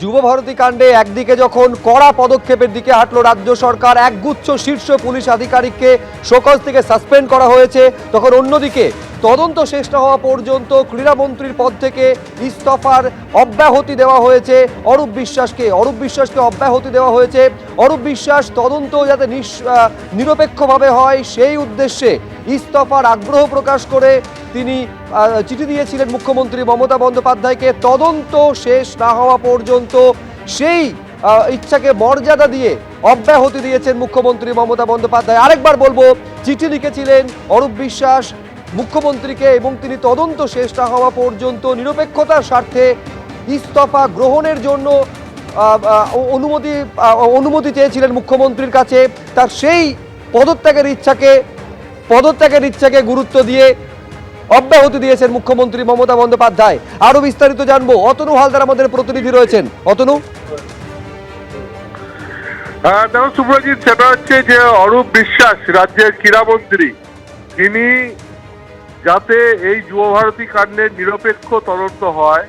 যুবভারতী কাণ্ডে একদিকে যখন কড়া পদক্ষেপের দিকে হাঁটলো রাজ্য সরকার, একগুচ্ছ শীর্ষ পুলিশ আধিকারিককে শোকজ থেকে সাসপেন্ড করা হয়েছে, তখন অন্যদিকে তদন্ত শেষ না হওয়া পর্যন্ত ক্রীড়ামন্ত্রীর পদ থেকে ইস্তফার অব্যাহতি দেওয়া হয়েছে অরূপ বিশ্বাসকে অব্যাহতি দেওয়া হয়েছে। অরূপ বিশ্বাস তদন্ত যাতে নিরপেক্ষভাবে হয় সেই উদ্দেশ্যে ইস্তফার আগ্রহ প্রকাশ করে তিনি চিঠি দিয়েছিলেন মুখ্যমন্ত্রী মমতা বন্দ্যোপাধ্যায়কে। তদন্ত শেষ না হওয়া পর্যন্ত সেই ইচ্ছাকে মর্যাদা দিয়ে অব্যাহতি দিয়েছেন মুখ্যমন্ত্রী মমতা বন্দ্যোপাধ্যায়। আরেকবার বলবো, চিঠি লিখেছিলেন অরূপ বিশ্বাস মুখ্যমন্ত্রীকে এবং তিনি তদন্ত শেষ না হওয়া পর্যন্ত নিরপেক্ষতার স্বার্থে ইস্তফা গ্রহণের জন্য অনুমতি চেয়েছিলেন মুখ্যমন্ত্রীর কাছে। তার সেই পদত্যাগের ইচ্ছাকে গুরুত্ব দিয়ে অব্যাহতি দিয়েছেন মুখ্যমন্ত্রী মমতা বন্দ্যোপাধ্যায়। আরো বিস্তারিত জানবো, অতনু হালদার আমাদের প্রতিনিধি রয়েছেন। অতনু। দেখো সুব্রজিৎ, সেটা হচ্ছে যে অরূপ বিশ্বাস রাজ্যের ক্রীড়ামন্ত্রী, তিনি যাতে এই যুবভারতী কাণ্ডের নিরপেক্ষ তদন্ত হয়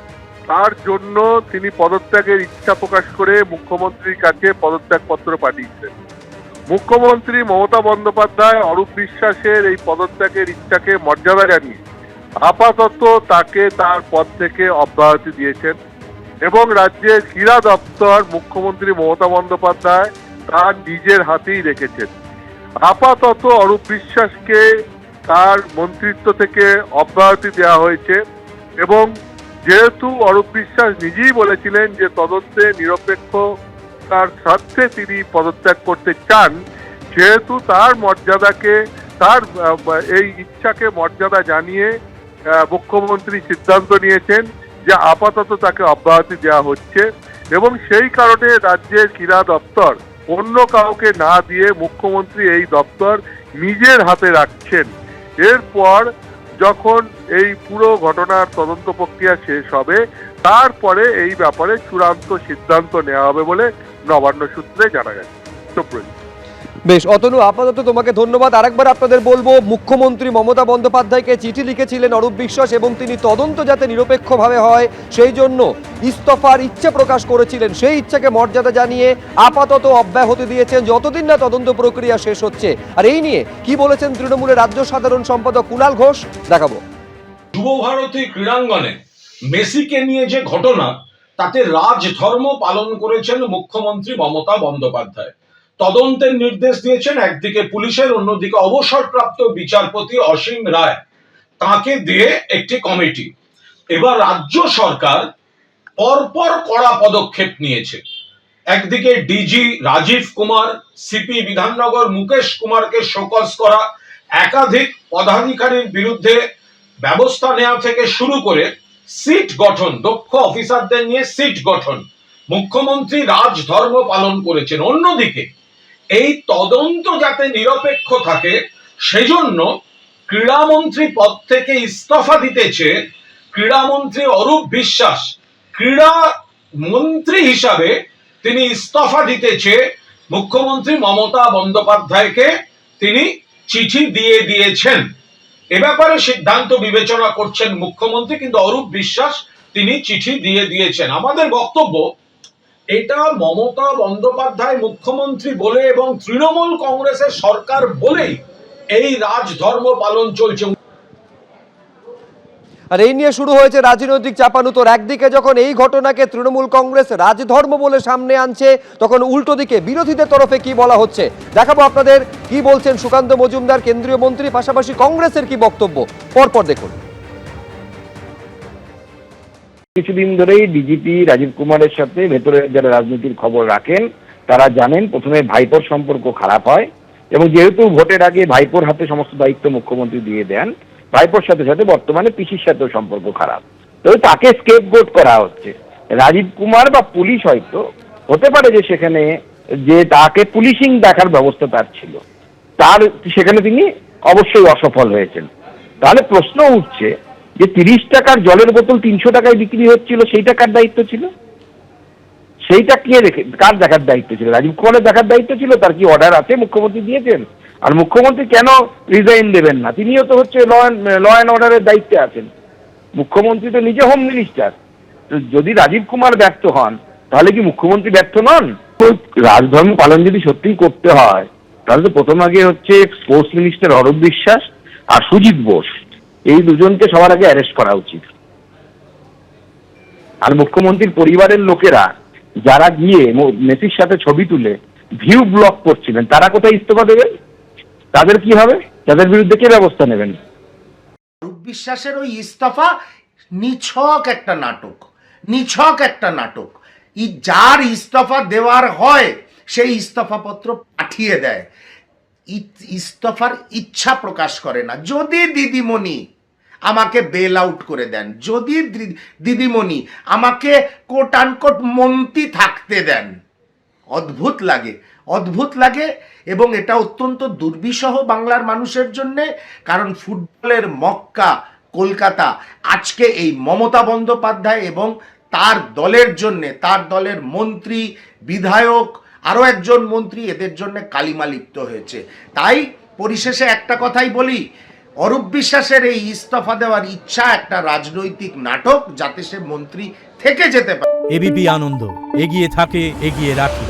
তার জন্য তিনি পদত্যাগের ইচ্ছা প্রকাশ করে মুখ্যমন্ত্রীর কাছে পদত্যাগপত্র পাঠিয়েছেন। মুখ্যমন্ত্রী মমতা বন্দ্যোপাধ্যায় অরূপ বিশ্বাসের এই পদত্যাগের ইচ্ছাকে মর্যাদা জানিয়ে আপাতত তাকে তার পদ থেকে অব্যাহতি দিয়েছেন এবং রাজ্যের ক্রীড়া দপ্তর মুখ্যমন্ত্রী মমতা বন্দ্যোপাধ্যায় তার নিজের হাতেই রেখেছেন। আপাতত অরূপ বিশ্বাসকে তার মন্ত্রিত্ব থেকে অব্যাহতি দেওয়া হয়েছে এবং যেহেতু অরূপ বিশ্বাস নিজেই বলেছিলেন যে তদন্তে নিরপেক্ষ তার স্বার্থে তিনি পদত্যাগ করতে চান, যেহেতু তার মর্যাদাকে তার এই ইচ্ছাকে মর্যাদা জানিয়ে মুখ্যমন্ত্রী সিদ্ধান্ত নিয়েছেন যে আপাতত তাকে অব্যাহতি দেওয়া হচ্ছে এবং সেই কারণে রাজ্যের ক্রীড়া দপ্তর অন্য কাউকে না দিয়ে মুখ্যমন্ত্রী এই দপ্তর নিজের হাতে রাখছেন। এরপর যখন এই পুরো ঘটনার তদন্ত প্রক্রিয়া শেষ হবে তারপরে এই ব্যাপারে চূড়ান্ত সিদ্ধান্ত নেওয়া হবে বলে নবান্ন সূত্রে জানা গেছে। বেশ অতনু, আপাতত তোমাকে ধন্যবাদ। আরেকবার আপনাদের বলবো, মুখ্যমন্ত্রী মমতা বন্দ্যোপাধ্যায়কে চিঠি লিখেছিলেন অরূপ বিশ্বাস এবং তিনি তদন্ত যাতে নিরপেক্ষভাবে হয় সেই জন্য ইস্তফার ইচ্ছে প্রকাশ করেছিলেন। সেই ইচ্ছাকে মর্যাদা জানিয়ে আপাতত অব্যাহতি দিয়েছেন যতদিন না তদন্ত প্রক্রিয়া শেষ হচ্ছে। আর এই নিয়ে কি বলেছেন তৃণমূলের রাজ্য সাধারণ সম্পাদক কুণাল ঘোষ, দেখাবো। যুবভারতী ক্রীড়াঙ্গনে মেসিকে নিয়ে যে ঘটনা, তাতে রাজধর্ম পালন করেছেন মুখ্যমন্ত্রী মমতা বন্দ্যোপাধ্যায়। তদন্তের নির্দেশ দিয়েছেন একদিকে পুলিশের, অন্যদিকে অবসরপ্রাপ্ত বিচারপতি অসীম রায়, তাকে দিয়ে একটি কমিটি। এবার রাজ্য সরকার পরপর কড়া পদক্ষেপ নিয়েছে। একদিকে ডিজি রাজীব কুমার, সিপি বিধাননগর মুকেশ কুমারকে শোকজ করা, একাধিক পদাধিকারীর বিরুদ্ধে ব্যবস্থা নেওয়া থেকে শুরু করে সিট গঠন, দক্ষ অফিসারদের নিয়ে সিট গঠন, মুখ্যমন্ত্রী রাজধর্ম পালন করেছেন। অন্যদিকে এই তদন্ত যাতে নিরপেক্ষ থাকে সেজন্য ক্রীড়ামন্ত্রী পদ থেকে ইস্তফা দিতেছে ক্রীড়ামন্ত্রী অরূপ বিশ্বাস। ক্রীড়া মন্ত্রী হিসাবে তিনি ইস্তফা দিতেছে মুখ্যমন্ত্রী মমতা বন্দ্যোপাধ্যায়কে তিনি চিঠি দিয়ে দিয়েছেন। এ ব্যাপারে সিদ্ধান্ত বিবেচনা করছেন মুখ্যমন্ত্রী, কিন্তু অরূপ বিশ্বাস তিনি চিঠি দিয়ে দিয়েছেন। আমাদের বক্তব্য, এটা মমতা বন্দ্যোপাধ্যায় মুখ্যমন্ত্রী বলে এবং তৃণমূল কংগ্রেসের সরকার বলেই এই রাজধর্ম পালন চলছে। আর এই নিয়ে শুরু হয়েছে রাজনৈতিক চাপানুতর। একদিকে যখন এই ঘটনাকে তৃণমূল কংগ্রেস রাজধর্ম বলে সামনে আনছে, তখন উল্টো দিকে বিরোধীদের তরফে কি বলা হচ্ছে দেখাবো আপনাদের। কি বলছেন সুকান্ত মজুমদার কেন্দ্রীয় মন্ত্রী, পাশাপাশি কংগ্রেসের কি বক্তব্য, পরপর দেখুন। কিছুদিন ধরেই ডিজিপি রাজীব কুমারের সাথে ভেতরে যারা রাজনীতির খবর রাখেন তারা জানেন প্রথমে ভাইপোর সম্পর্ক খারাপ হয় এবং যেহেতু ভোটের আগে ভাইপোর হাতে সমস্ত দায়িত্ব মুখ্যমন্ত্রী দিয়ে দেন, ভাইপোর সাথে সাথে বর্তমানে পিসির সাথেও সম্পর্ক খারাপ, তো তাকে স্কেপগোট করা হচ্ছে। রাজীব কুমার বা পুলিশ হয়তো হতে পারে যে সেখানে যে তাকে পুলিশিং দেখার ব্যবস্থা তার ছিল, তার সেখানে তিনি অবশ্যই অসফল হয়েছেন। তাহলে প্রশ্ন উঠছে যে 30 টাকার জলের বোতল 300 টাকায় বিক্রি হচ্ছিল, সেইটা কার দায়িত্ব ছিল? সেইটা কার দেখার দায়িত্ব ছিল? রাজীব কুমারের দেখার দায়িত্ব ছিল। তার কি অর্ডার আছে মুখ্যমন্ত্রী দিয়েছেন? আর মুখ্যমন্ত্রী কেন রিজাইন দেবেন না? তিনিও তো হচ্ছে ল অ্যান্ড অর্ডারের দায়িত্বে আছেন। মুখ্যমন্ত্রী তো নিজে হোম মিনিস্টার। যদি রাজীব কুমার ব্যর্থ হন তাহলে কি মুখ্যমন্ত্রী ব্যর্থ নন? তো রাজধর্ম পালন যদি সত্যিই করতে হয়, তাহলে তো প্রথম আগে হচ্ছে স্পোর্টস মিনিস্টার অরূপ বিশ্বাস আর সুজিত বোস, এই দুজনকে সবার আগে অ্যারেস্ট করা উচিত। আর মুখ্যমন্ত্রীর পরিবারের লোকেরা যারা গিয়ে মেসির সাথে ছবি তুলে ভিউ ব্লক করছিলেন, তারা কোথায় ইস্তফা দেবেন? তাদের কি হবে? তাদের বিরুদ্ধে কে ব্যবস্থা নেবেন? অরূপ বিশ্বাসের ওই ইস্তফা নিছক একটা নাটক, নিছক একটা নাটক। যার ইস্তফা দেওয়ার হয় সেই ইস্তফাপত্র পাঠিয়ে দেয়, ইস্তফার ইচ্ছা প্রকাশ করে না। যদি দিদিমণি আমাকে বেল আউট করে দেন, যদি দিদিমণি আমাকে কোট আনকোট মন্ত্রী থাকতে দেন, অদ্ভুত লাগে, অদ্ভুত লাগে। এবং এটা অত্যন্ত দুর্বিষহ বাংলার মানুষের জন্যে, কারণ ফুটবলের মক্কা কলকাতা আজকে এই মমতা বন্দ্যোপাধ্যায় এবং তার দলের জন্যে, তার দলের মন্ত্রী, বিধায়ক, আরও একজন মন্ত্রী, এদের জন্য কালিমা লিপ্ত হয়েছে। তাই পরিশেষে একটা কথাই বলি, অরূপ বিশ্বাসের এই ইস্তফা দেওয়ার ইচ্ছা একটা রাজনৈতিক নাটক, যাতে সে মন্ত্রী থেকে যেতে পারে। এবিপি আনন্দ, এগিয়ে থাকে, এগিয়ে রাখে।